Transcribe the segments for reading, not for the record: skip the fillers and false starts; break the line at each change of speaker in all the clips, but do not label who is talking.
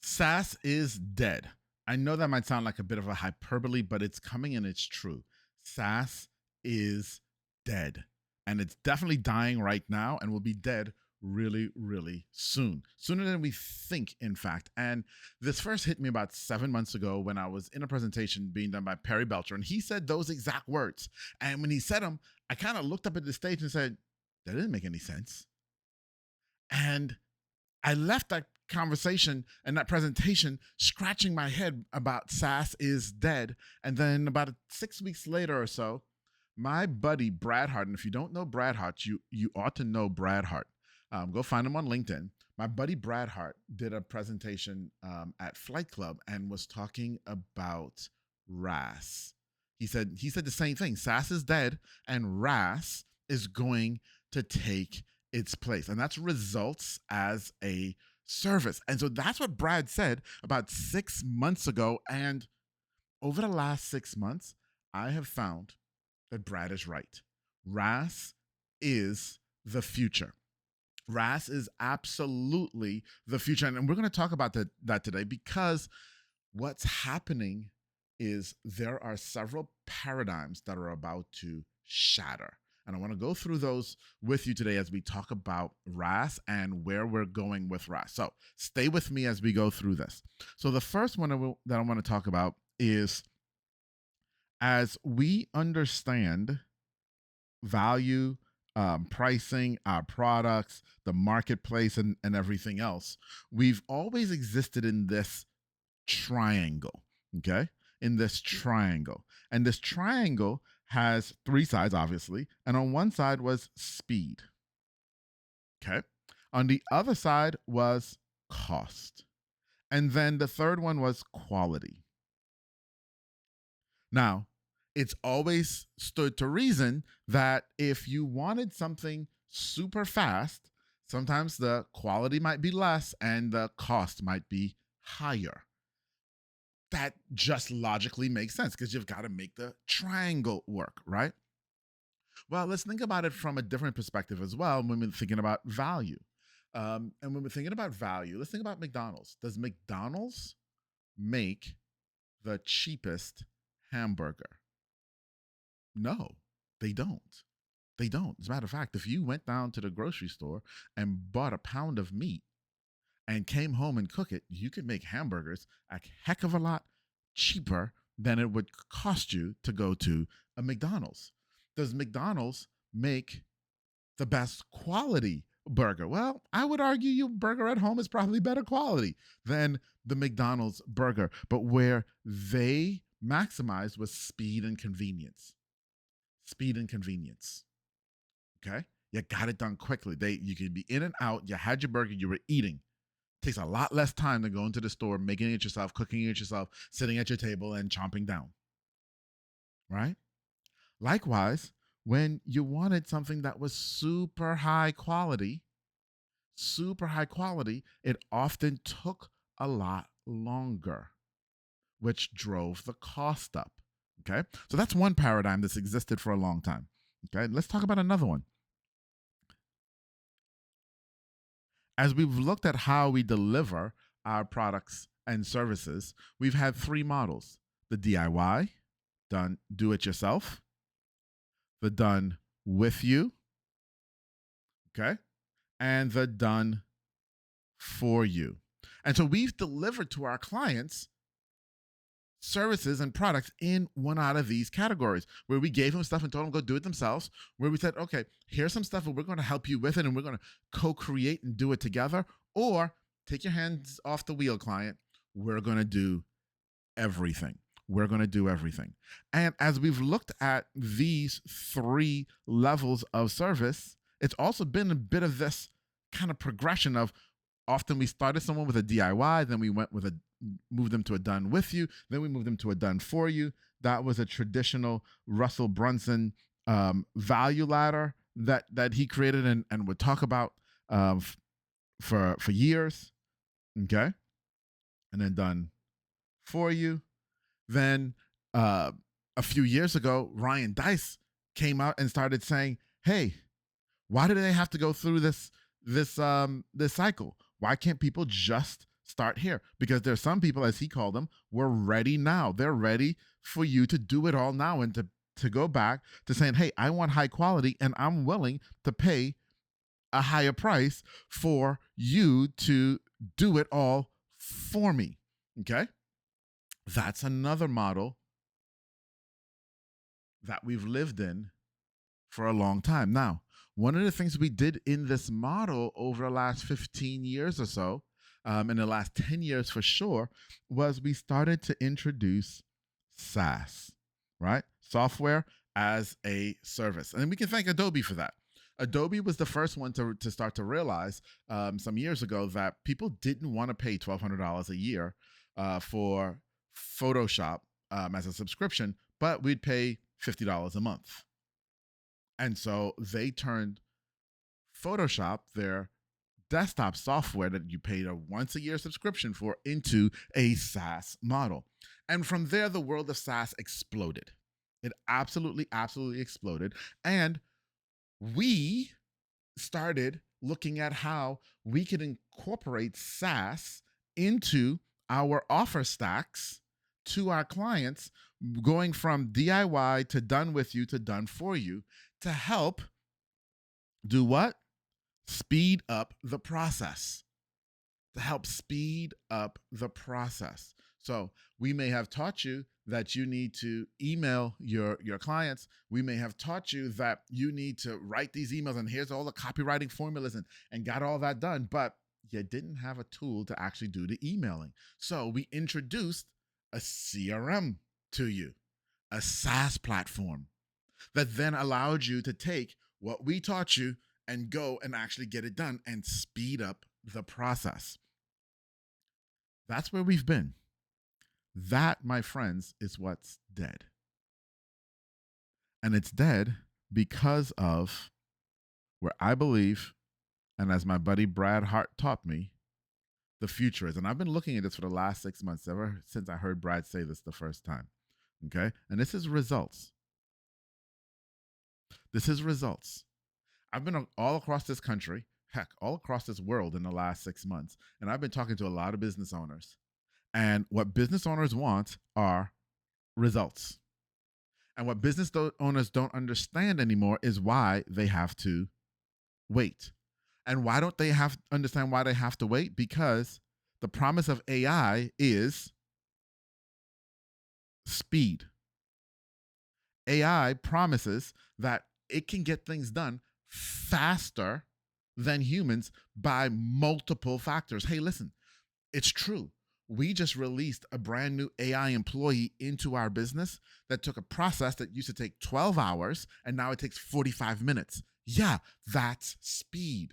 SaaS is dead. I know that might sound like a bit of a hyperbole, but it's coming and it's true. SaaS is dead. And it's definitely dying right now and will be dead really, really soon. Sooner than we think, in fact. And this first hit me about 7 months ago when I was in a presentation being done by Perry Belcher, and he said those exact words. And when he said them, I kind of looked up at the stage and said, that didn't make any sense. And I left that conversation and that presentation scratching my head about SaaS is dead. And then about 6 weeks later or so, my buddy Brad Hart, and if you don't know Brad Hart, you ought to know Brad Hart. Go find him on LinkedIn. My buddy Brad Hart did a presentation at Flight Club and was talking about RaaS. He said the same thing. SaaS is dead, and RaaS is going to take its place, and that's results as a service. And so that's what Brad said about 6 months ago. And over the last 6 months, I have found that Brad is right. RaaS is the future. RaaS is absolutely the future. And we're going to talk about that today, because what's happening is there are several paradigms that are about to shatter. And I want to go through those with you today as we talk about RaaS and where we're going with RaaS. So stay with me as we go through this. So the first one that I want to talk about is, as we understand value, pricing, our products, the marketplace, and everything else, we've always existed in this triangle, okay? In this triangle. And this triangle has three sides, obviously. And on one side was speed, okay? On the other side was cost. And then the third one was quality. Now, it's always stood to reason that if you wanted something super fast, sometimes the quality might be less and the cost might be higher. That just logically makes sense because you've got to make the triangle work, right? Well, let's think about it from a different perspective as well when we're thinking about value. And when we're thinking about value, let's think about McDonald's. Does McDonald's make the cheapest hamburger? No, they don't. They don't. As a matter of fact, if you went down to the grocery store and bought a pound of meat and came home and cook it, you could make hamburgers a heck of a lot cheaper than it would cost you to go to a McDonald's. Does McDonald's make the best quality burger? Well, I would argue your burger at home is probably better quality than the McDonald's burger. But where they maximized was speed and convenience. Speed and convenience. Okay? You got it done quickly. You could be in and out. You had your burger, you were eating. Takes a lot less time than going to the store, making it yourself, cooking it yourself, sitting at your table and chomping down. Right? Likewise, when you wanted something that was super high quality, it often took a lot longer, which drove the cost up. Okay? So that's one paradigm that's existed for a long time. Okay? Let's talk about another one. As we've looked at how we deliver our products and services, we've had three models: the DIY, done do it yourself, the done with you, okay, and the done for you. And so we've delivered to our clients services and products in one out of these categories, where we gave them stuff and told them go do it themselves, where we said, okay, here's some stuff and we're going to help you with it and we're going to co-create and do it together. Or take your hands off the wheel, client. We're going to do everything. We're going to do everything. And as we've looked at these three levels of service, it's also been a bit of this kind of progression of, often we started someone with a DIY, then we moved them to a done with you, then we moved them to a done for you. That was a traditional Russell Brunson value ladder that he created and would talk about for years. Okay, and then done for you. Then a few years ago, Ryan Dice came out and started saying, "Hey, why do they have to go through this cycle? Why can't people just Start here, because there's some people, as he called them, were ready now. They're ready for you to do it all now and to go back to saying, hey, I want high quality and I'm willing to pay a higher price for you to do it all for me. Okay? That's another model that we've lived in for a long time. Now, one of the things we did in this model over the last 15 years or so, in the last 10 years for sure, was we started to introduce SaaS, right? Software as a service. And we can thank Adobe for that. Adobe was the first one to start to realize some years ago that people didn't want to pay $1,200 a year for Photoshop as a subscription, but we'd pay $50 a month. And so they turned Photoshop, their desktop software that you paid a once a year subscription for, into a SaaS model. And from there, the world of SaaS exploded. It absolutely exploded. And we started looking at how we could incorporate SaaS into our offer stacks to our clients, going from DIY to done with you to done for you, to help do what? Speed up the process. To help speed up the process. So we may have taught you that you need to email your clients. We may have taught you that you need to write these emails and here's all the copywriting formulas and got all that done, but you didn't have a tool to actually do the emailing. So we introduced a CRM to you, a SaaS platform that then allowed you to take what we taught you and go and actually get it done and speed up the process. That's where we've been. That, my friends, is what's dead. And it's dead because of where I believe, and as my buddy Brad Hart taught me, the future is. And I've been looking at this for the last 6 months, ever since I heard Brad say this the first time. Okay? And this is results. This is results. I've been all across this country, heck, all across this world in the last 6 months. And I've been talking to a lot of business owners. And what business owners want are results. And what business owners don't understand anymore is why they have to wait. And why don't they understand why they have to wait? Because the promise of AI is speed. AI promises that it can get things done faster than humans by multiple factors. Hey, listen, it's true. We just released a brand new AI employee into our business that took a process that used to take 12 hours and now it takes 45 minutes. Yeah, that's speed.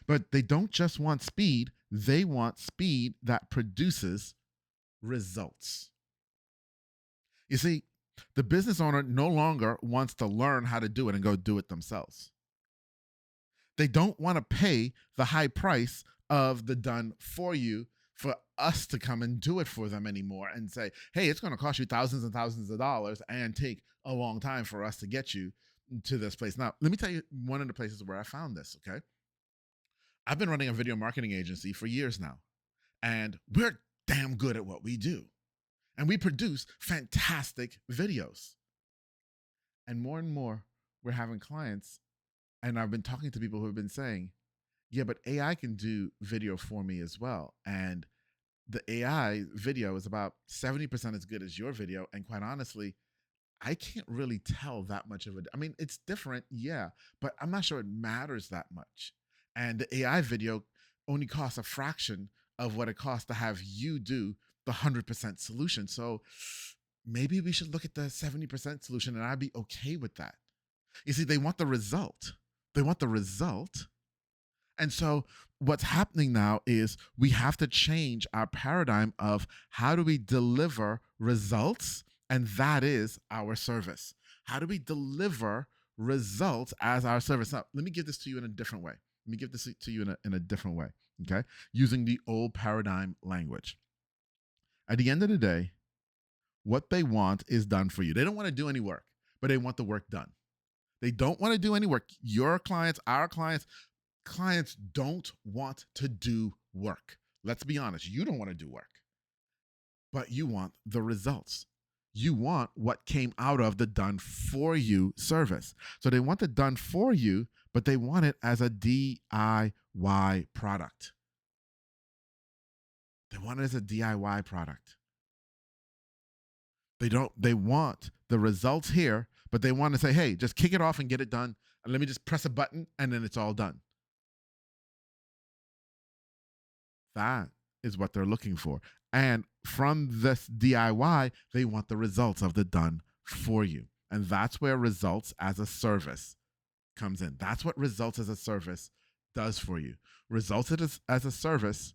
But they don't just want speed, they want speed that produces results. You see, the business owner no longer wants to learn how to do it and go do it themselves. They don't want to pay the high price of the done for you for us to come and do it for them anymore and say, hey, it's going to cost you thousands and thousands of dollars and take a long time for us to get you to this place. Now, let me tell you one of the places where I found this, okay? I've been running a video marketing agency for years now, and we're damn good at what we do. And we produce fantastic videos. And more, we're having clients, and I've been talking to people who have been saying, yeah, but AI can do video for me as well. And the AI video is about 70% as good as your video. And quite honestly, I can't really tell that much of it. I mean, it's different, yeah, but I'm not sure it matters that much. And the AI video only costs a fraction of what it costs to have you do the 100% solution. So maybe we should look at the 70% solution and I'd be okay with that. You see, they want the result. They want the result. And so what's happening now is we have to change our paradigm of how do we deliver results? And that is our service. How do we deliver results as our service? Now, let me give this to you in a different way. Let me give this to you in a different way, okay? Using the old paradigm language. At the end of the day, what they want is done for you. They don't want to do any work, but they want the work done. They don't want to do any work. Your clients, our clients don't want to do work. Let's be honest, you don't want to do work, but you want the results. You want what came out of the done for you service. So they want the done for you, but they want it as a DIY product. They want it as a DIY product. They want the results here, but they want to say, hey, just kick it off and get it done. And let me just press a button and then it's all done. That is what they're looking for. And from this DIY, they want the results of the done for you. And that's where results as a service comes in. That's what results as a service does for you. Results as a service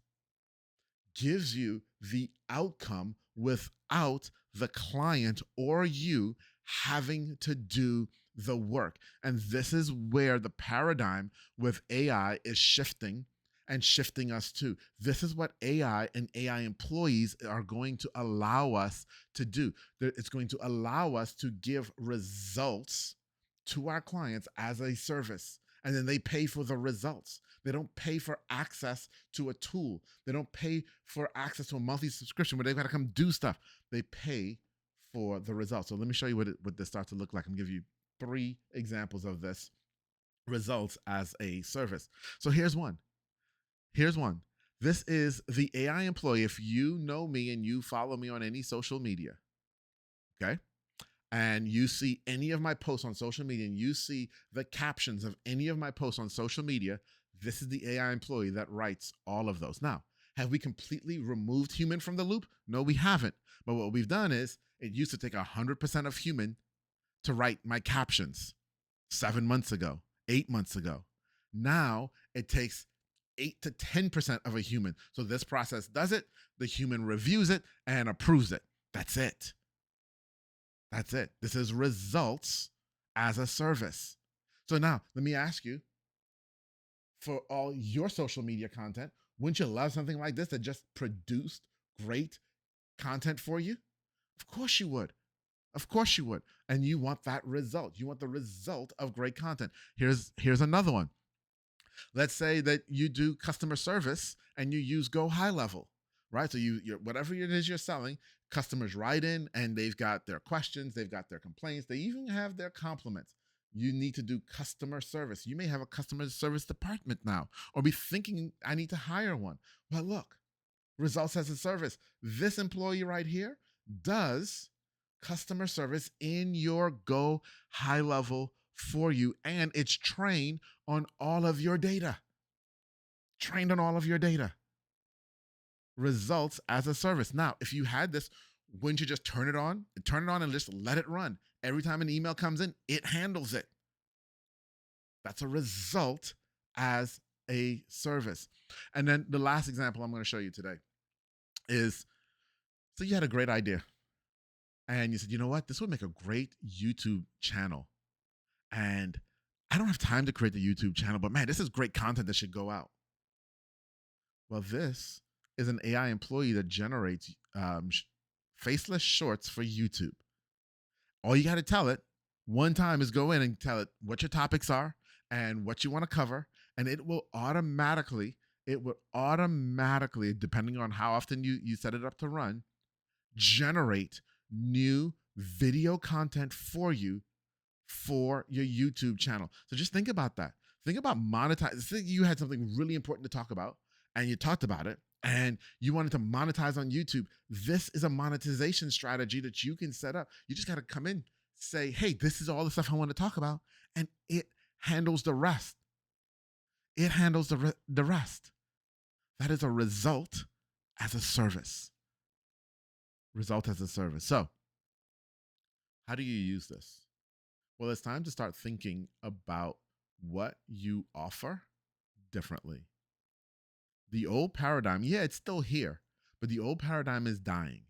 gives you the outcome without the client or you having to do the work. And this is where the paradigm with AI is shifting and shifting us to. This is what AI and AI employees are going to allow us to do. It's going to allow us to give results to our clients as a service. And then they pay for the results. They don't pay for access to a tool. They don't pay for access to a monthly subscription where they've got to come do stuff. They pay for the results. So let me show you what this starts to look like. I'm going to give you 3 examples of this results as a service. So here's one. This is the AI employee. If you know me and you follow me on any social media, okay, and you see any of my posts on social media and you see the captions of any of my posts on social media, this is the AI employee that writes all of those. Now, have we completely removed human from the loop? No, we haven't. But what we've done is it used to take 100% of human to write my captions 7 months ago, 8 months ago. Now it takes 8 to 10% of a human. So this process does it, the human reviews it and approves it. That's it. That's it. This is results as a service. So now let me ask you, for all your social media content, wouldn't you love something like this that just produced great content for you? Of course you would. Of course you would. And you want that result. You want the result of great content. Here's another one. Let's say that you do customer service and you use Go High Level, right? So you're whatever it is you're selling, customers write in and they've got their questions, they've got their complaints, they even have their compliments. You need to do customer service. You may have a customer service department now, or be thinking, I need to hire one. Well, look, results as a service. This employee right here does customer service in your Go High Level for you, and it's trained on all of your data. Trained on all of your data. Results as a service. Now, if you had this, wouldn't you just turn it on and just let it run? Every time an email comes in, it handles it. That's a result as a service. And then the last example I'm going to show you today is, so you had a great idea and you said, you know what, this would make a great YouTube channel. And I don't have time to create the YouTube channel, but man, this is great content that should go out. Well, this is an AI employee that generates faceless shorts for YouTube. All you got to tell it one time is go in and tell it what your topics are and what you want to cover. And it will automatically, depending on how often you set it up to run, generate new video content for you for your YouTube channel. So just think about that. Think about monetize. Think you had something really important to talk about and you talked about it and you wanted to monetize on YouTube. This is a monetization strategy that you can set up. You just got to come in, say, hey, this is all the stuff I want to talk about. And it handles the rest. It handles the rest. That is a result as a service. Result as a service. So how do you use this? Well, it's time to start thinking about what you offer differently. The old paradigm, yeah, it's still here, but the old paradigm is dying.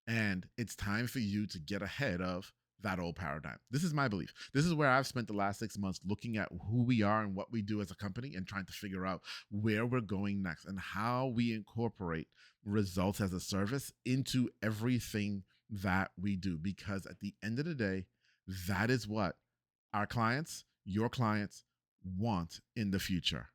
And it's time for you to get ahead of that old paradigm. This is my belief. This is where I've spent the last 6 months looking at who we are and what we do as a company and trying to figure out where we're going next and how we incorporate results as a service into everything that we do. Because at the end of the day, that is what our clients, your clients, want in the future.